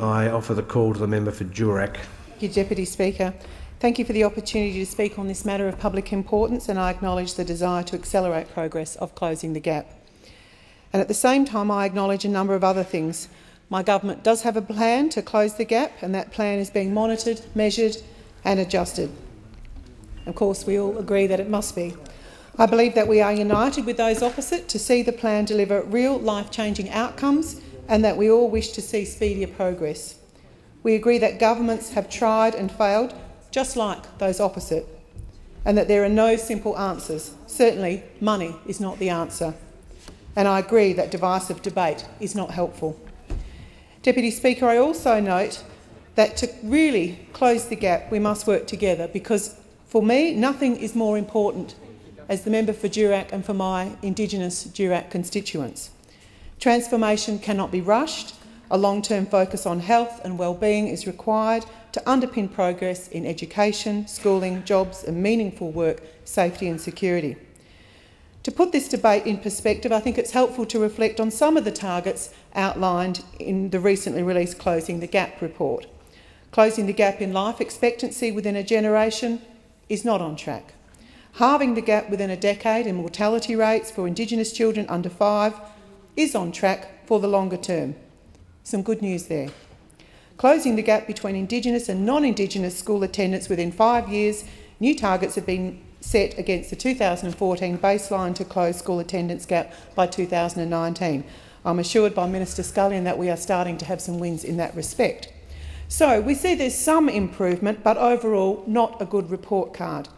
I offer the call to the member for Durack. Thank you, Deputy Speaker. Thank you for the opportunity to speak on this matter of public importance, and I acknowledge the desire to accelerate progress of closing the gap. And at the same time, I acknowledge a number of other things. My government does have a plan to close the gap, and that plan is being monitored, measured and adjusted. Of course, we all agree that it must be. I believe that we are united with those opposite to see the plan deliver real life-changing outcomes, and that we all wish to see speedier progress. We agree that governments have tried and failed, just like those opposite, and that there are no simple answers. Certainly, money is not the answer. And I agree that divisive debate is not helpful. Deputy Speaker, I also note that to really close the gap, we must work together, because for me, nothing is more important as the member for Durack and for my Indigenous Durack constituents. Transformation cannot be rushed. A long-term focus on health and well-being is required to underpin progress in education, schooling, jobs and meaningful work, safety and security. To put this debate in perspective, I think it's helpful to reflect on some of the targets outlined in the recently released Closing the Gap report. Closing the gap in life expectancy within a generation is not on track. Halving the gap within a decade in mortality rates for Indigenous children under 5 is on track for the longer term. Some good news there. Closing the gap between Indigenous and non-Indigenous school attendance within 5 years, new targets have been set against the 2014 baseline to close school attendance gap by 2019. I'm assured by Minister Scullion that we are starting to have some wins in that respect. So we see there's some improvement, but overall not a good report card.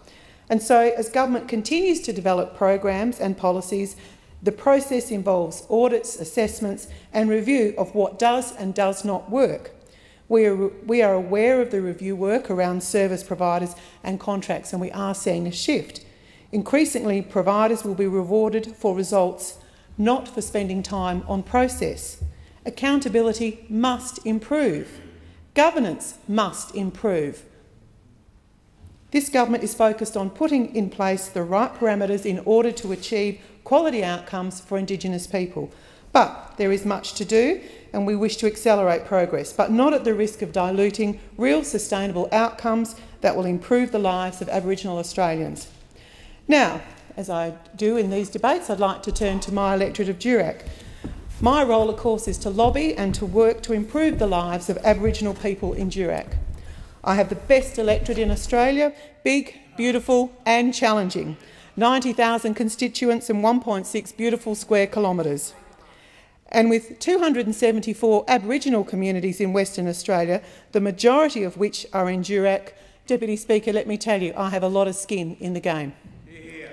And so as government continues to develop programs and policies, the process involves audits, assessments and review of what does and does not work. We are aware of the review work around service providers and contracts, and we are seeing a shift. Increasingly, providers will be rewarded for results, not for spending time on process. Accountability must improve. Governance must improve. This government is focused on putting in place the right parameters in order to achieve quality outcomes for Indigenous people. But there is much to do, and we wish to accelerate progress, but not at the risk of diluting real sustainable outcomes that will improve the lives of Aboriginal Australians. Now, as I do in these debates, I'd like to turn to my electorate of Durack. My role, of course, is to lobby and to work to improve the lives of Aboriginal people in Durack. I have the best electorate in Australia, big, beautiful and challenging. 90,000 constituents and 1.6 beautiful square kilometres. And with 274 Aboriginal communities in Western Australia, the majority of which are in Durack, Deputy Speaker, let me tell you, I have a lot of skin in the game. Yeah.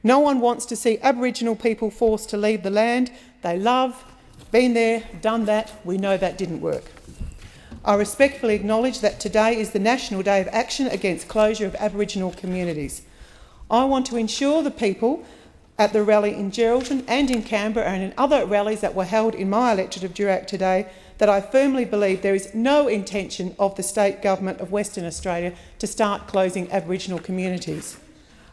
No one wants to see Aboriginal people forced to leave the land they love. Been there, done that, we know that didn't work. I respectfully acknowledge that today is the National Day of Action against closure of Aboriginal communities. I want to ensure the people at the rally in Geraldton and in Canberra and in other rallies that were held in my electorate of Durack today that I firmly believe there is no intention of the State Government of Western Australia to start closing Aboriginal communities.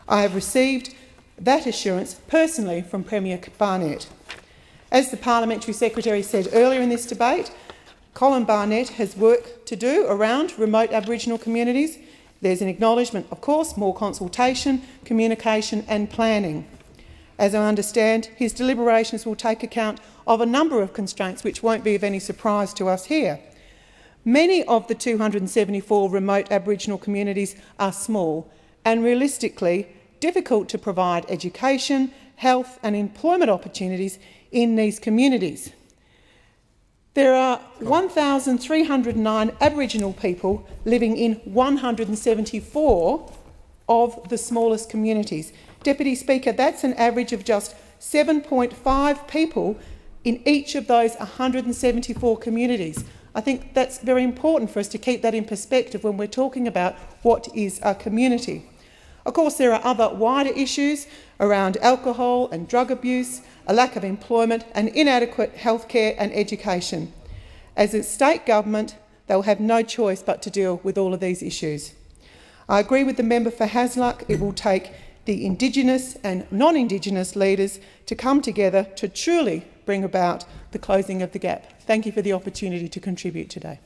I have received that assurance personally from Premier Barnett. As the Parliamentary Secretary said earlier in this debate, Colin Barnett has work to do around remote Aboriginal communities. There's an acknowledgement, of course, more consultation, communication and planning. As I understand, his deliberations will take account of a number of constraints which won't be of any surprise to us here. Many of the 274 remote Aboriginal communities are small and realistically difficult to provide education, health and employment opportunities in these communities. There are 1,309 Aboriginal people living in 174 of the smallest communities. Deputy Speaker, that's an average of just 7.5 people in each of those 174 communities. I think that's very important for us to keep that in perspective when we're talking about what is a community. Of course, there are other wider issues around alcohol and drug abuse, a lack of employment and inadequate healthcare and education. As a state government, they will have no choice but to deal with all of these issues. I agree with the member for Hasluck. It will take the Indigenous and non-Indigenous leaders to come together to truly bring about the closing of the gap. Thank you for the opportunity to contribute today.